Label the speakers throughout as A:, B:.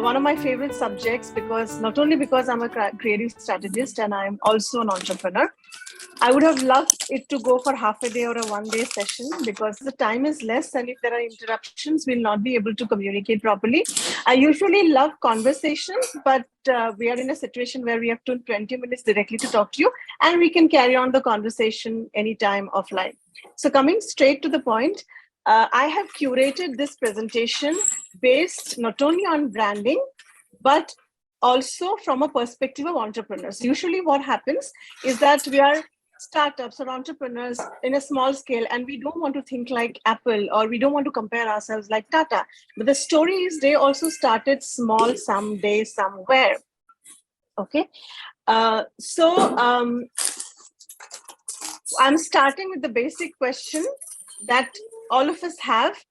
A: one of my favorite subjects because not only because I'm a creative strategist and I'm also an entrepreneur. I would have loved it to go for half a day or a 1 day session because the time is less, and if there are interruptions, we'll not be able to communicate properly. I usually love conversations, but we are in a situation where we have 20 minutes directly to talk to you, and we can carry on the conversation anytime offline. So, coming straight to the point, I have curated this presentation based not only on branding, but also from a perspective of entrepreneurs. Usually, what happens is that we are startups or entrepreneurs in a small scale, and we don't want to think like Apple, or we don't want to compare ourselves like Tata. But the story is they also started small someday, somewhere. Okay. So I'm starting with the basic question that all of us have,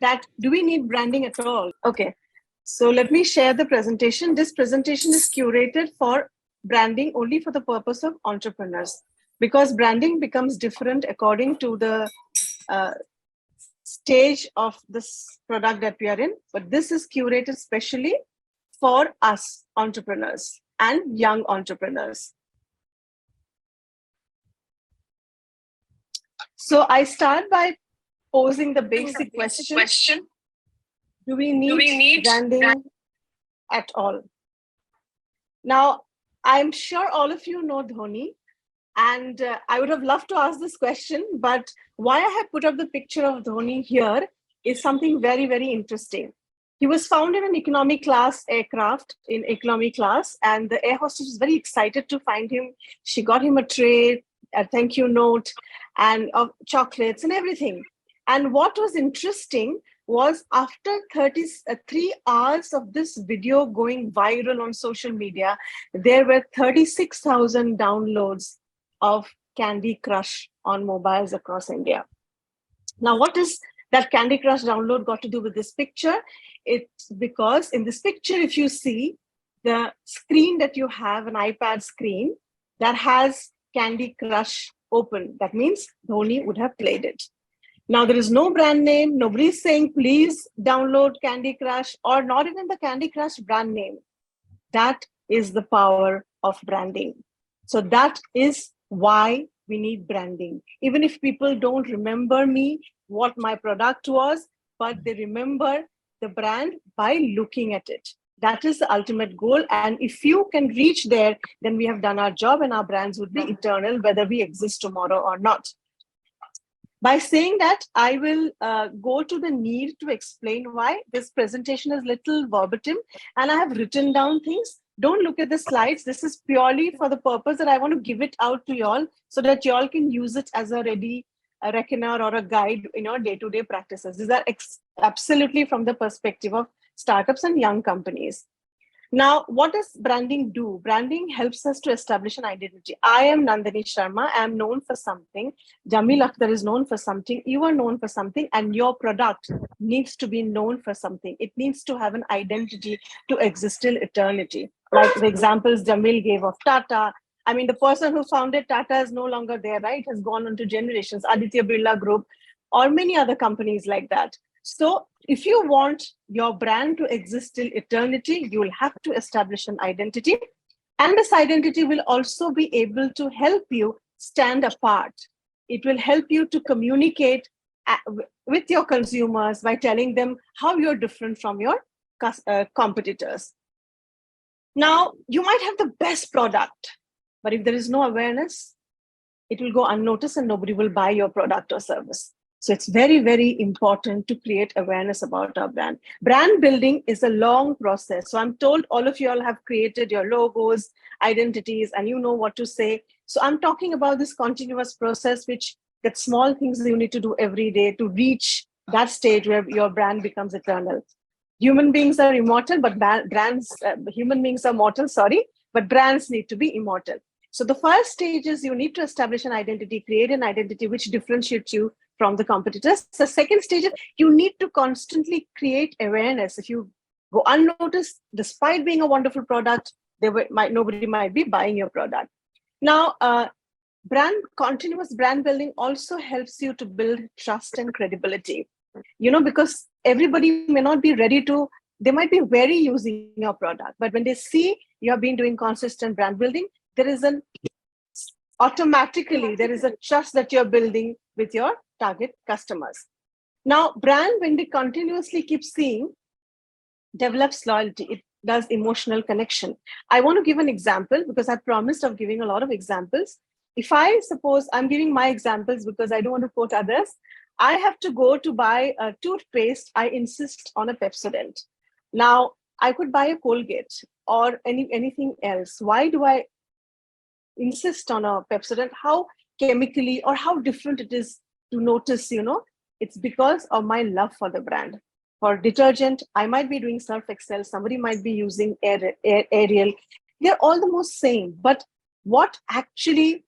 A: that do we need branding at all? Okay. So let me share the presentation. This presentation is curated for branding only for the purpose of entrepreneurs, because branding becomes different according to the stage of this product that we are in. But this is curated specially for us entrepreneurs and young entrepreneurs. So I start by posing the basic question. Do we need branding at all? Now, I'm sure all of you know Dhoni, and I would have loved to ask this question, but why I have put up the picture of Dhoni here is something very, very interesting. He was found in an economy class aircraft in economy class, and the air hostess was very excited to find him. She got him a tray, a thank you note, and of chocolates and everything. And what was interesting was after 33 hours of this video going viral on social media, there were 36,000 downloads of Candy Crush on mobiles across India. Now, what is that Candy Crush download got to do with this picture? It's because in this picture, if you see the screen that you have, an iPad screen that has Candy Crush open, that means Dhoni would have played it. Now, there is no brand name. Nobody's saying, please download Candy Crush, or not even the Candy Crush brand name. That is the power of branding. So that is why we need branding. Even if people don't remember me, what my product was, but they remember the brand by looking at it. That is the ultimate goal. And if you can reach there, then we have done our job, and our brands would be eternal, whether we exist tomorrow or not. By saying that, I will go to the need to explain why this presentation is little verbatim, and I have written down things. Don't look at the slides. This is purely for the purpose that I want to give it out to y'all so that y'all can use it as a ready reckoner or a guide in your day-to-day practices. These are absolutely from the perspective of startups and young companies. Now, what does branding do? Branding helps us to establish an identity. I am Nandini Sarma. I am known for something. Jamil Akhtar is known for something. You are known for something, and your product needs to be known for something. It needs to have an identity to exist till eternity. Like the examples Jamil gave of Tata. I mean, the person who founded Tata is no longer there, right? Has gone on to generations, Aditya Birla Group, or many other companies like that. So if you want your brand to exist till eternity, you will have to establish an identity. And this identity will also be able to help you stand apart. It will help you to communicate with your consumers by telling them how you're different from your competitors. Now, you might have the best product, but if there is no awareness, it will go unnoticed and nobody will buy your product or service. So it's very, very important to create awareness about our brand. Brand building is a long process. So I'm told all of you all have created your logos, identities, and you know what to say. So I'm talking about this continuous process, which that small things that you need to do every day to reach that stage where your brand becomes eternal. Human beings are immortal, but human beings are mortal, but brands need to be immortal. So the first stage is you need to establish an identity, create an identity which differentiates you from the competitors. The second stage is you need to constantly create awareness. If you go unnoticed, despite being a wonderful product, nobody might be buying your product. Now, continuous brand building also helps you to build trust and credibility. Because everybody may not be ready to They might be very using your product, but when they see you have been doing consistent brand building, there is an automatically there is a trust that you're building with your target customers. Now, brand, when they continuously keep seeing, develops loyalty. It does emotional connection. I want to give an example because I promised of giving a lot of examples. If I suppose I'm giving my examples because I don't want to quote others, I have to go to buy a toothpaste. I insist on a Pepsodent. Now, I could buy a Colgate or anything else. Why do I insist on a Pepsodent? How chemically or how different it is to notice, it's because of my love for the brand. For detergent, I might be doing Surf Excel, somebody might be using Ariel. They're all the most same. But what actually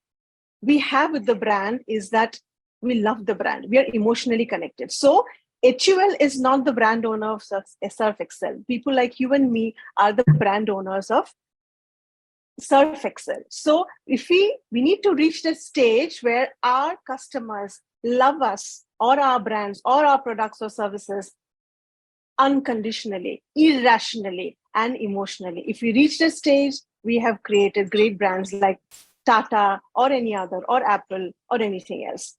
A: we have with the brand is that we love the brand. We are emotionally connected. So HUL is not the brand owner of Surf Excel. People like you and me are the brand owners of Surf Excel. So if we need to reach the stage where our customers love us or our brands or our products or services unconditionally, irrationally, and emotionally. If we reach this stage, we have created great brands like Tata or any other, or Apple or anything else.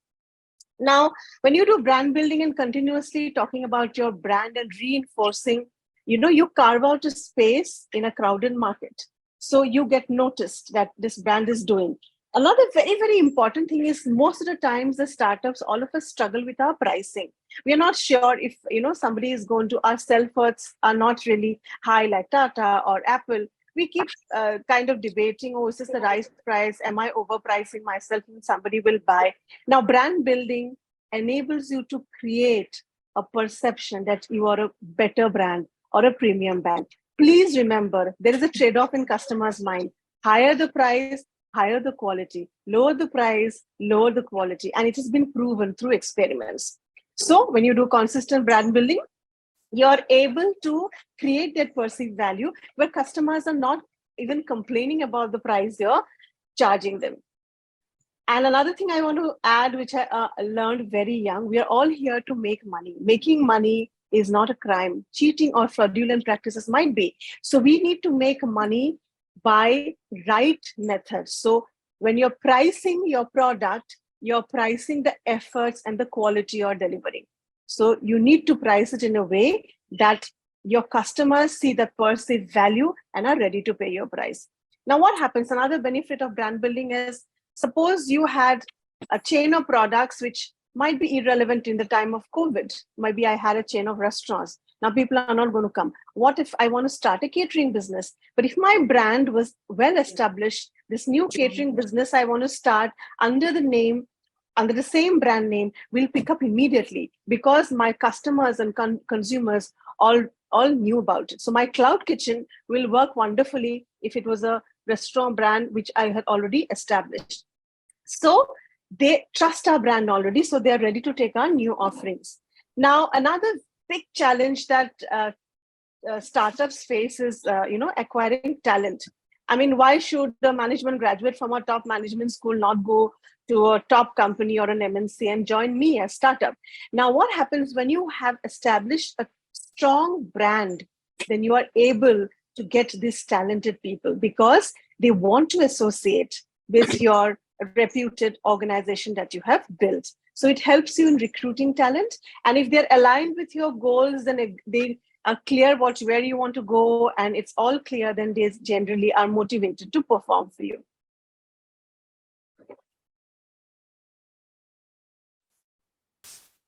A: Now, when you do brand building and continuously talking about your brand and reinforcing, you carve out a space in a crowded market. So you get noticed that this brand is doing. Another very, very important thing is most of the times the startups, all of us struggle with our pricing. We are not sure if, somebody is going to, our self-worths are not really high like Tata or Apple. We keep kind of debating, is this the right price? Am I overpricing myself and somebody will buy? Now, brand building enables you to create a perception that you are a better brand or a premium brand. Please remember, there is a trade-off in customers' mind. Higher the price, higher the quality. Lower the price, lower the quality. And it has been proven through experiments. So when you do consistent brand building, you're able to create that perceived value where customers are not even complaining about the price you're charging them. And another thing I want to add, which I learned very young, we are all here to make money. Making money is not a crime. Cheating or fraudulent practices might be. So we need to make money by right methods. So when you're pricing your product, you're pricing the efforts and the quality you're delivering. So you need to price it in a way that your customers see the perceived value and are ready to pay your price. Now, what happens? Another benefit of brand building is, suppose you had a chain of products which might be irrelevant in the time of COVID. Maybe I had a chain of restaurants. Now people are not going to come. What if I want to start a catering business? But if my brand was well established, this new catering business I want to start under the same brand name will pick up immediately because my customers and consumers all knew about it. So my cloud kitchen will work wonderfully if it was a restaurant brand which I had already established. So they trust our brand already, so they are ready to take on new offerings. Now, another big challenge that startups face is, acquiring talent. I mean, why should the management graduate from a top management school not go to a top company or an MNC and join me as startup? Now, what happens when you have established a strong brand, then you are able to get these talented people because they want to associate with your reputed organization that you have built. So it helps you in recruiting talent. And if they're aligned with your goals, then they are clear where you want to go and it's all clear, then they generally are motivated to perform for you.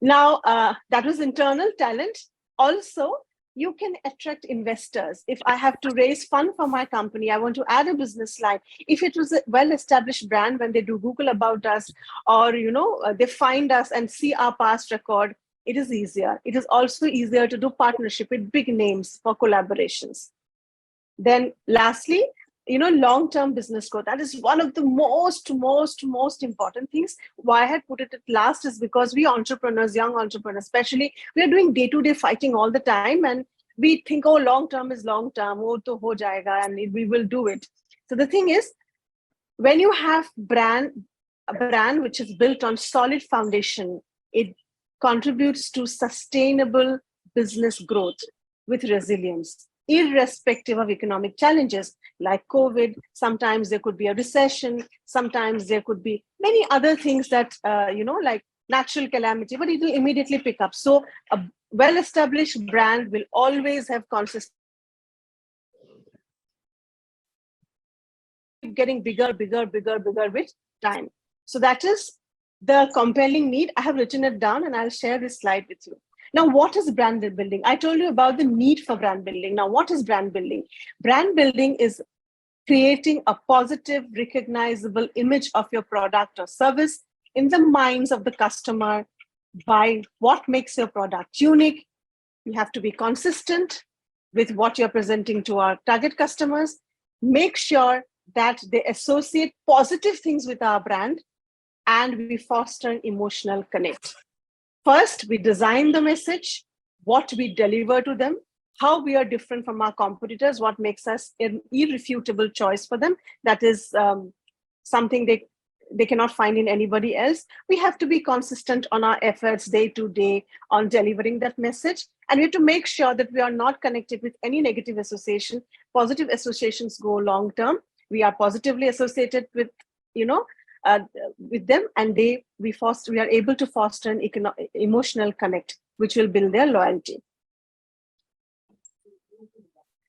A: Now, that was internal talent. Also, you can attract investors. If I have to raise fund for my company, I want to add a business line. If it was a well-established brand, when they do Google about us or, they find us and see our past record, it is easier. It is also easier to do partnership with big names for collaborations. Then lastly, long-term business growth. That is one of the most important things. Why I had put it at last is because we entrepreneurs, young entrepreneurs, especially, we are doing day-to-day fighting all the time. And we think, long-term is long-term, to ho jayega, and we will do it. So the thing is, when you have a brand which is built on solid foundation, it contributes to sustainable business growth. with resilience, irrespective of economic challenges like COVID. Sometimes there could be a recession. Sometimes there could be many other things that, like natural calamity, but it will immediately pick up. So a well-established brand will always have consistent, getting bigger, bigger, bigger, bigger with time. So that is the compelling need. I have written it down and I'll share this slide with you. Now, what is brand building? I told you about the need for brand building. Now, what is brand building? Brand building is creating a positive, recognizable image of your product or service in the minds of the customer by what makes your product unique. You have to be consistent with what you're presenting to our target customers. Make sure that they associate positive things with our brand, and we foster an emotional connect. First, we design the message, what we deliver to them, how we are different from our competitors, what makes us an irrefutable choice for them. That is something they cannot find in anybody else. We have to be consistent on our efforts day to day on delivering that message. And we have to make sure that we are not connected with any negative association. Positive associations go long term. We are positively associated with, with them, and we are able to foster an emotional connect, which will build their loyalty.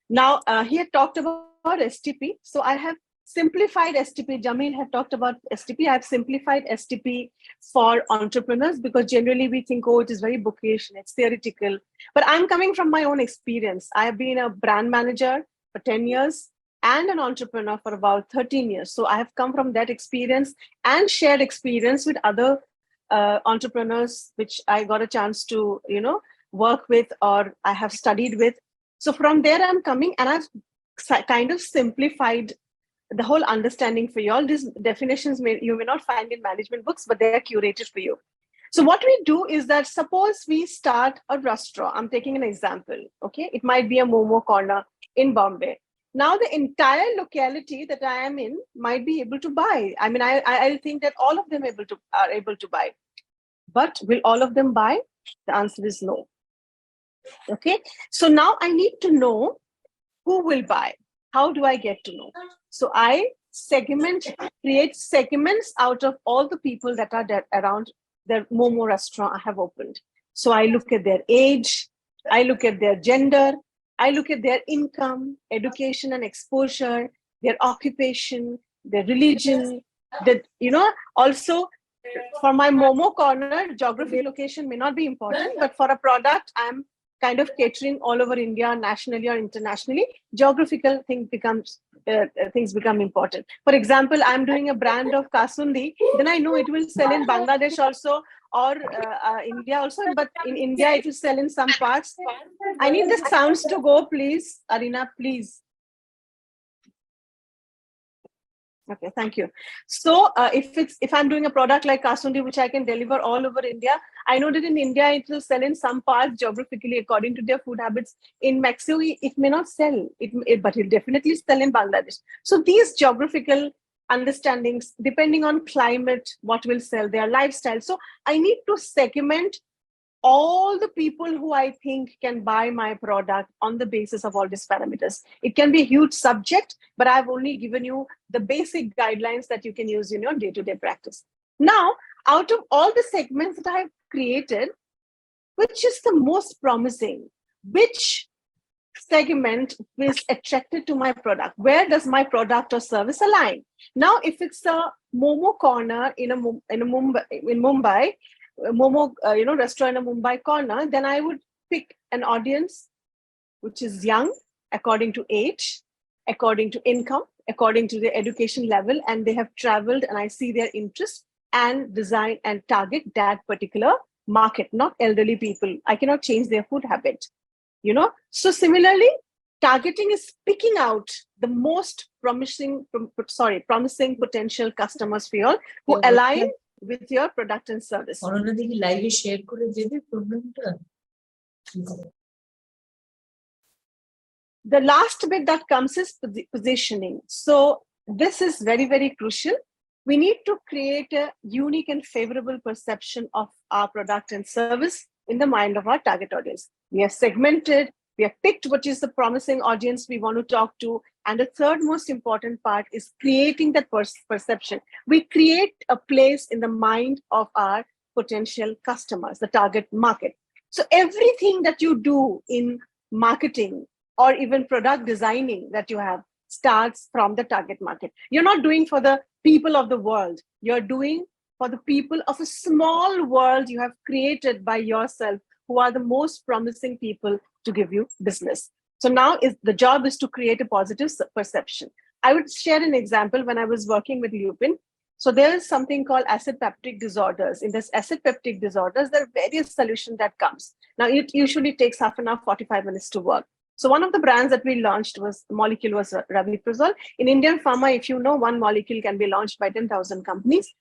A: Now, he had talked about STP. So I have simplified STP. Jamil had talked about STP. I have simplified STP for entrepreneurs because generally we think, oh, it is very bookish and it's theoretical. But I'm coming from my own experience. I have been a brand manager for 10 years and an entrepreneur for about 13 years. So I have come from that experience and shared experience with other entrepreneurs, which I got a chance to, work with or I have studied with. So from there, I'm coming and I've kind of simplified the whole understanding for you all. These definitions you may not find in management books, but they are curated for you. So what we do is that suppose we start a restaurant. I'm taking an example. Okay, it might be a Momo corner in Bombay. Now the entire locality that I am in might be able to buy. I mean, I think that all of them are able to buy. But will all of them buy? The answer is no. Okay, so now I need to who will buy. How do I get to know? So I create segments out of all the people that are around the Momo restaurant I have opened. So I look at their age, I look at their gender, I look at their income, education and exposure, their occupation, their religion, also for my Momo corner, geography location may not be important, but for a product I'm kind of catering all over India, nationally or internationally, geographical things become important. For example, I'm doing a brand of Kasundi, then I know it will sell in Bangladesh also or India also, but in India it will sell in some parts. I need the sounds to go, please. Arina, please. Okay, thank you. So if I'm doing a product like Kasundi, which I can deliver all over India, I know that in India it will sell in some parts geographically according to their food habits. In Mexico, it may not sell, but it definitely sell in Bangladesh. So these geographical understandings, depending on climate, what will sell, their lifestyle. So I need to segment all the people who I think can buy my product on the basis of all these parameters. It can be a huge subject, but I've only given you the basic guidelines that you can use in your day-to-day practice. Now, out of all the segments that I've created, which is the most promising? Which segment is attracted to my product? Where does my product or service align? Now, if it's a Momo corner in Mumbai, Momo, restaurant in a Mumbai corner, then I would pick an audience which is young, according to age, according to income, according to their education level, and they have traveled, and I see their interest and design and target that particular market, not elderly people. I cannot change their food habit, So similarly, targeting is picking out the most promising potential customers for you all who align with your product and service. The last bit that comes is positioning. So this is very, very crucial. We need to create a unique and favorable perception of our product and service in the mind of our target audience. We have segmented, We have picked what is the promising audience we want to talk to. And the third most important part is creating that perception. We create a place in the mind of our potential customers, the target market. So everything that you do in marketing or even product designing that you have starts from the target market. You're not doing for the people of the world. You're doing for the people of a small world you have created by yourself, who are the most promising people to give you business. So now the job is to create a positive perception. I would share an example when I was working with Lupin. So there is something called acid peptic disorders. In this acid peptic disorders, there are various solutions that comes. Now it usually takes half an hour, 45 minutes to work. So one of the brands that we launched was rabiprazole. In Indian pharma, if you know, one molecule can be launched by 10,000 companies.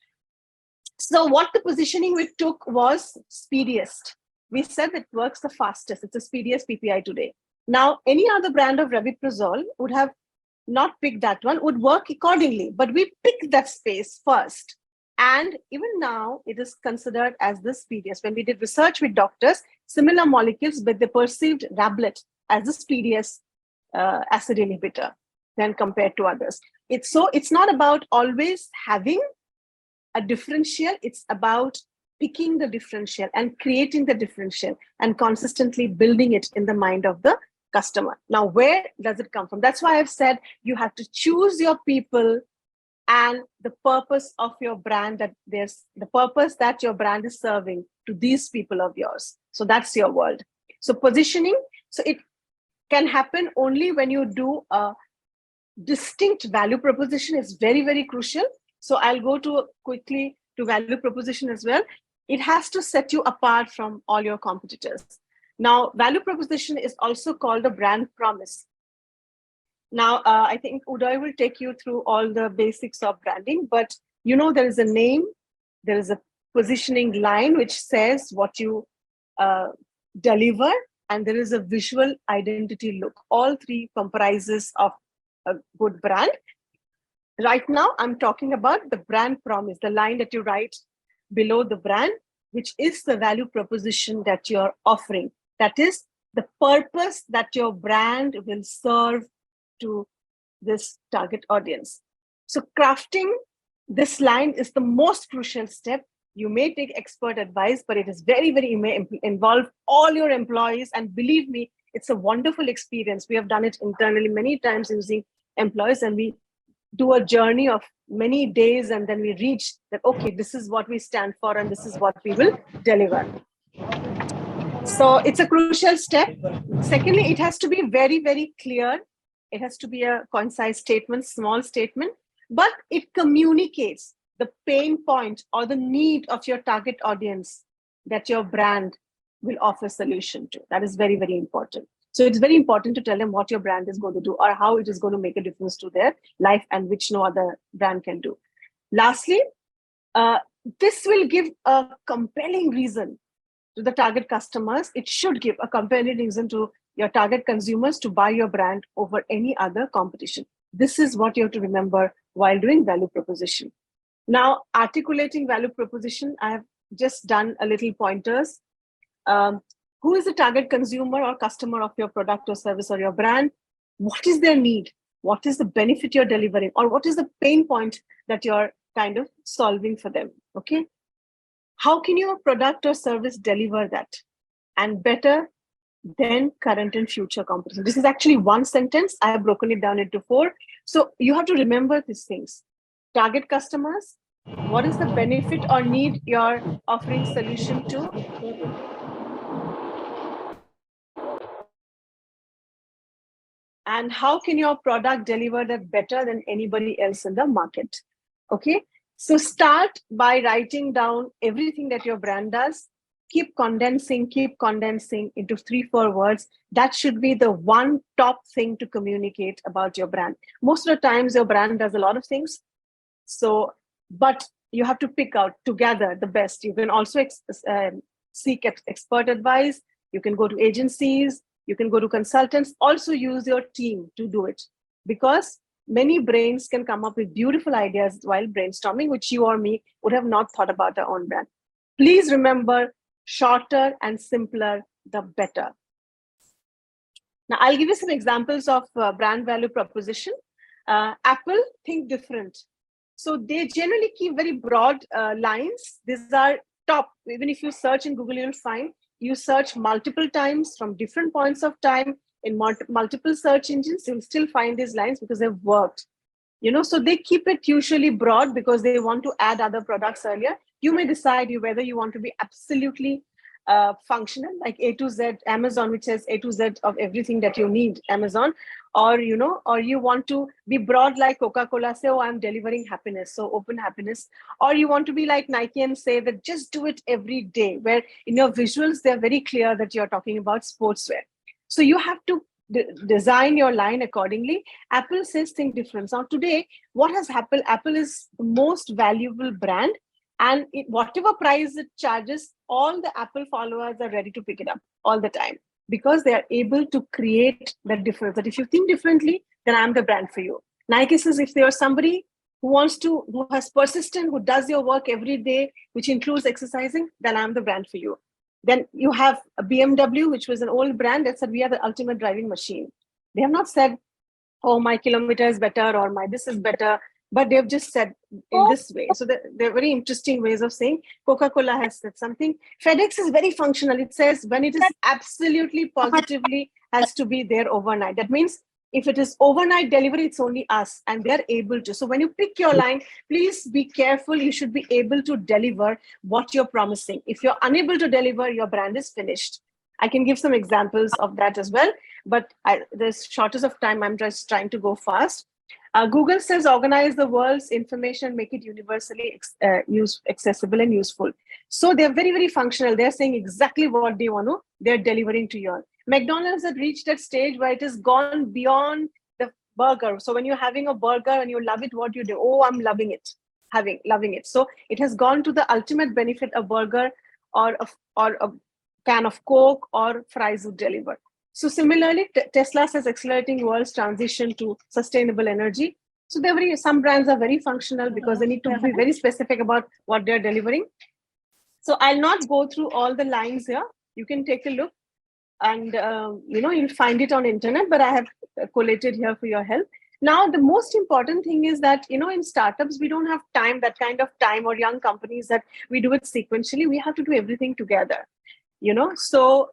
A: So what the positioning we took was speediest. We said it works the fastest. It's a speediest PPI today. Now, any other brand of rabiprazole would have not picked that one, would work accordingly. But we picked that space first. And even now, it is considered as the speediest. When we did research with doctors, similar molecules, but they perceived Rablet as the speediest acid inhibitor than compared to others. It's not about always having a differential, it's about picking the differential and creating the differential and consistently building it in the mind of the customer. Now, where does it come from? That's why I've said you have to choose your people and the purpose of your brand, that there's the purpose that your brand is serving to these people of yours. So that's your world. So positioning, so it can happen only when you do a distinct value proposition. Is very, very crucial. So I'll go quickly to value proposition as well. It has to set you apart from all your competitors. Now, value proposition is also called a brand promise. Now, I think Uday will take you through all the basics of branding, but there is a name, there is a positioning line which says what you deliver, and there is a visual identity look. All three comprises of a good brand. Right now, I'm talking about the brand promise, the line that you write below the brand, which is the value proposition that you're offering. That is the purpose that your brand will serve to this target audience. So crafting this line is the most crucial step. You may take expert advice, but it is very, very, involve all your employees. And believe me, it's a wonderful experience. We have done it internally many times using employees, and we do a journey of many days, and then we reach that, okay, this is what we stand for and this is what we will deliver. So it's a crucial step. Secondly, it has to be very, very clear. It has to be a concise statement, small statement, but it communicates the pain point or the need of your target audience that your brand will offer solution to. That is very, very important. So it's very important to tell them what your brand is going to do or how it is going to make a difference to their life, and which no other brand can do. Lastly, this will give a compelling reason to the target customers. It should give a compelling reason to your target consumers to buy your brand over any other competition. This is what you have to remember while doing value proposition. Now, articulating value proposition, I have just done a little pointers. Who is the target consumer or customer of your product or service or your brand? What is their need? What is the benefit you're delivering? Or what is the pain point that you're kind of solving for them? Okay. How can your product or service deliver that? And better than current and future competition. This is actually one sentence. I have broken it down into 4. So you have to remember these things. Target customers, what is the benefit or need you're offering solution to? And how can your product deliver that better than anybody else in the market? Okay, so start by writing down everything that your brand does. Keep condensing into 3-4 words. That should be the one top thing to communicate about your brand. Most of the times your brand does a lot of things. So, but you have to pick out together the best. You can also seek expert advice. You can go to agencies. You can go to consultants. Also use your team to do it, because many brains can come up with beautiful ideas while brainstorming, which you or me would have not thought about our own brand. Please remember, shorter and simpler, the better. Now, I'll give you some examples of brand value proposition. Apple, think different. So they generally keep very broad lines. These are top. Even if you search in Google, you'll find you search multiple times from different points of time in multiple search engines, you'll still find these lines because they've worked. So they keep it usually broad because they want to add other products earlier. You may decide whether you want to be absolutely functional, like A to Z Amazon, which has A to Z of everything that you need, Amazon, or you want to be broad like Coca-Cola, say, oh, I'm delivering happiness, so open happiness. Or you want to be like Nike and say that just do it every day, where in your visuals they're very clear that you're talking about sportswear. So you have to design your line accordingly. Apple says think different. Now today, what has happened? Apple is the most valuable brand, and whatever price it charges, all the Apple followers are ready to pick it up all the time because they are able to create that difference. That if you think differently, then I'm the brand for you. Nike says if there is somebody who has persistent, who does your work every day, which includes exercising, then I'm the brand for you. Then you have a BMW, which was an old brand that said, we are the ultimate driving machine. They have not said, oh, my kilometer is better or my this is better, but they've just said in this way. So they're very interesting ways of saying. Coca-Cola has said something. FedEx is very functional. It says when it is absolutely positively has to be there overnight. That means if it is overnight delivery, it's only us and they're able to. So when you pick your line, please be careful. You should be able to deliver what you're promising. If you're unable to deliver, your brand is finished. I can give some examples of that as well, but there's shortest of time. I'm just trying to go fast. Google says organize the world's information, make it universally accessible and useful. So they're very, very functional. They're saying exactly what they want to, they're delivering to you. McDonald's had reached that stage where it has gone beyond the burger. So when you're having a burger and you love it, what you do? Oh, I'm loving it, loving it. So it has gone to the ultimate benefit a burger or a can of Coke or fries would deliver. So similarly, Tesla says accelerating world's transition to sustainable energy. So some brands are very functional because they need to be very specific about what they're delivering. So I'll not go through all the lines here. You can take a look and you'll find it on internet, but I have collated here for your help. Now, the most important thing is that, in startups, we don't have time, that kind of time, or young companies that we do it sequentially. We have to do everything together, So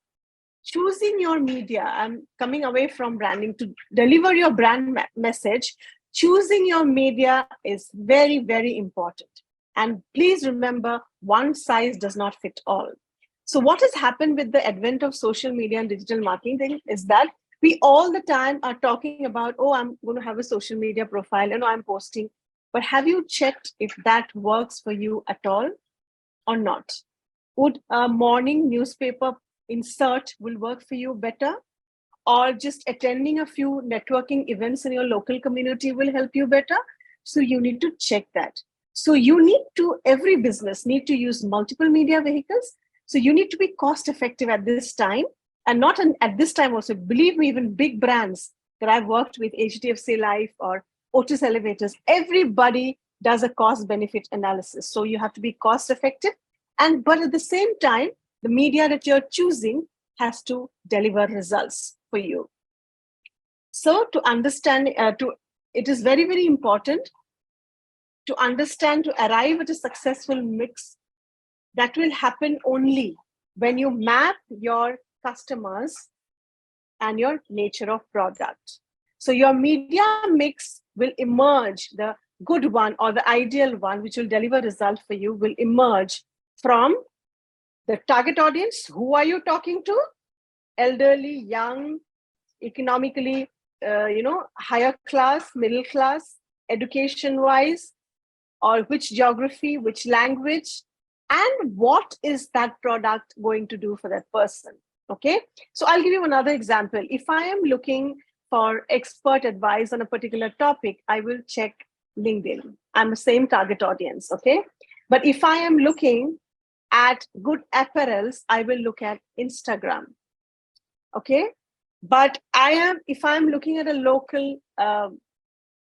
A: choosing your media, I'm coming away from branding to deliver your brand message. Choosing your media is very, very important. And please remember, one size does not fit all. So what has happened with the advent of social media and digital marketing is that we all the time are talking about, oh, I'm going to have a social media profile and I'm posting. But have you checked if that works for you at all or not? Would a morning newspaper insert will work for you better? Or just attending a few networking events in your local community will help you better? So you need to check that. So every business need to use multiple media vehicles. So you need to be cost effective at this time, and not at this time also. Believe me, even big brands that I've worked with, HDFC Life or Otis Elevators, everybody does a cost benefit analysis. So you have to be cost effective. But at the same time, the media that you're choosing has to deliver results for you. So to understand, it is very, very important to understand, to arrive at a successful mix. That will happen only when you map your customers and your nature of product. So your media mix will emerge, the good one or the ideal one, which will deliver result for you, will emerge from the target audience. Who are you talking to? Elderly, young, economically, higher class, middle class, education-wise, or which geography, which language, and what is that product going to do for that person? Okay, so I'll give you another example. If I am looking for expert advice on a particular topic, I will check LinkedIn. I'm the same target audience, okay? But if I am looking at good apparels, I will look at Instagram, okay? But if I'm looking at a local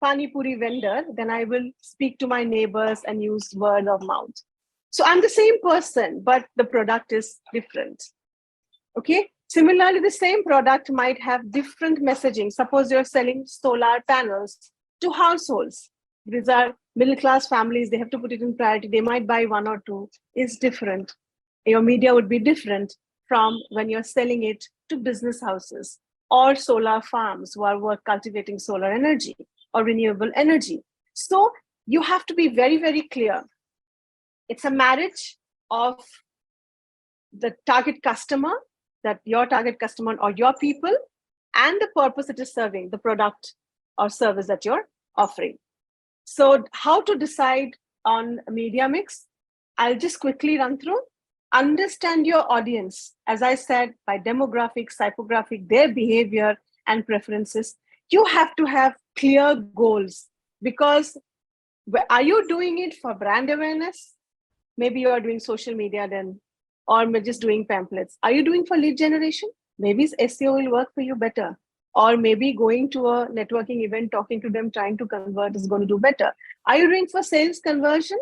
A: Pani Puri vendor, then I will speak to my neighbors and use word of mouth. So I'm the same person, but the product is different. Okay. Similarly, the same product might have different messaging. Suppose you're selling solar panels to households. These are middle class families, they have to put it in priority. They might buy one or two. It's different. Your media would be different from when you're selling it to business houses or solar farms who are cultivating solar energy or renewable energy. So you have to be very, very clear. It's a marriage of the target customer, that your target customer or your people, and the purpose it is serving, the product or service that you're offering. So how to decide on media mix? I'll just quickly run through. Understand your audience, as I said, by demographics, psychographic, their behavior and preferences. You have to have clear goals, because are you doing it for brand awareness? Maybe you are doing social media then, or just doing pamphlets. Are you doing for lead generation? Maybe SEO will work for you better. Or maybe going to a networking event, talking to them, trying to convert is going to do better. Are you doing for sales conversion?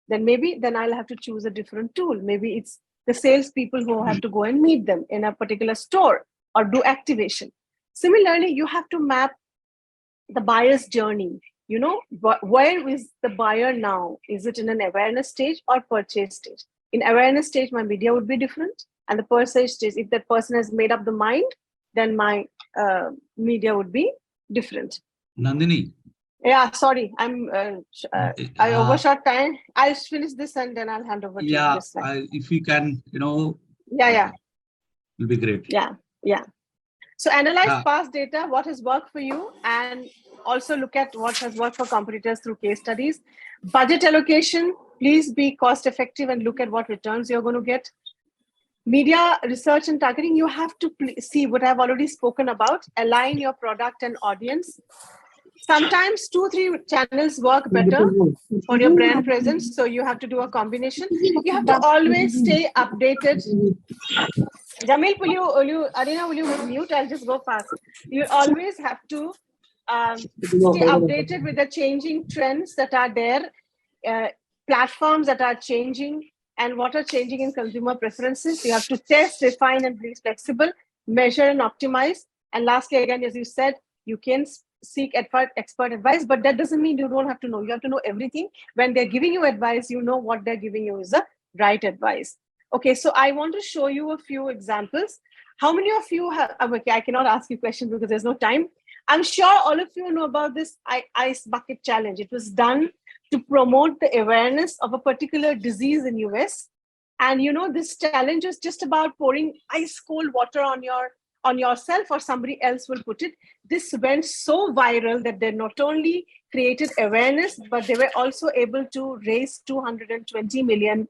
A: Then I'll have to choose a different tool. Maybe it's the salespeople who have to go and meet them in a particular store or do activation. Similarly, you have to map the buyer's journey. Where is the buyer now? Is it in an awareness stage or purchase stage? In awareness stage, my media would be different. And the purchase stage, if that person has made up the mind, then my media would be different.
B: Nandini.
A: Yeah, sorry, I overshot time. I'll finish this and then I'll hand over to you.
B: Yeah, if you can,
A: Yeah.
B: It'll be great.
A: Yeah. So analyze past data, what has worked for you, and also look at what has worked for competitors through case studies. Budget allocation, please be cost effective and look at what returns you're going to get. Media research and targeting, you have to see what I've already spoken about. Align your product and audience. Sometimes 2-3 channels work better for your brand presence, so you have to do a combination. You have to always stay updated. Jamil, Arina, will you mute? I'll just go fast. You always have to stay updated with the changing trends that are there, platforms that are changing, and what are changing in consumer preferences. You have to test, refine, and be flexible, measure and optimize. And lastly, again, as you said, you can seek expert advice, but that doesn't mean you don't have to know. You have to know everything. When they're giving you advice, you know what they're giving you is the right advice. Okay, so I want to show you a few examples. How many of you have, okay, I cannot ask you questions because there's no time. I'm sure all of you know about this ice bucket challenge. It was done to promote the awareness of a particular disease in US. And this challenge is just about pouring ice cold water on yourself, or somebody else will put it. This went so viral that they not only created awareness, but they were also able to raise $220 million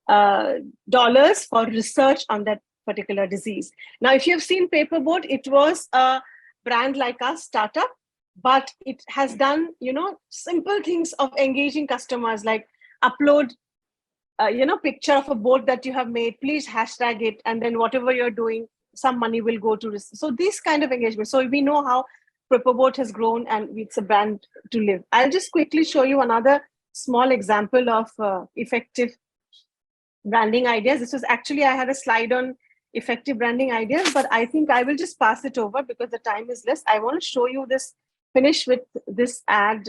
A: for research on that particular disease. Now, if you have seen Paperboard, it was a brand like us, startup, but it has done, simple things of engaging customers, like upload, picture of a boat that you have made, please hashtag it, and then whatever you're doing, some money will go to this. So this kind of engagement. So we know how Paperboard has grown and it's a brand to live. I'll just quickly show you another small example of effective branding ideas. This was actually, I had a slide on effective branding ideas, but I think I will just pass it over because the time is less. I want to show you this, finish with this ad.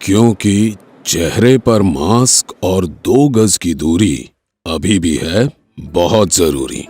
C: क्योंकि चेहरे पर mask और 2 गज की दूरी अभी भी है बहुत जरूरी।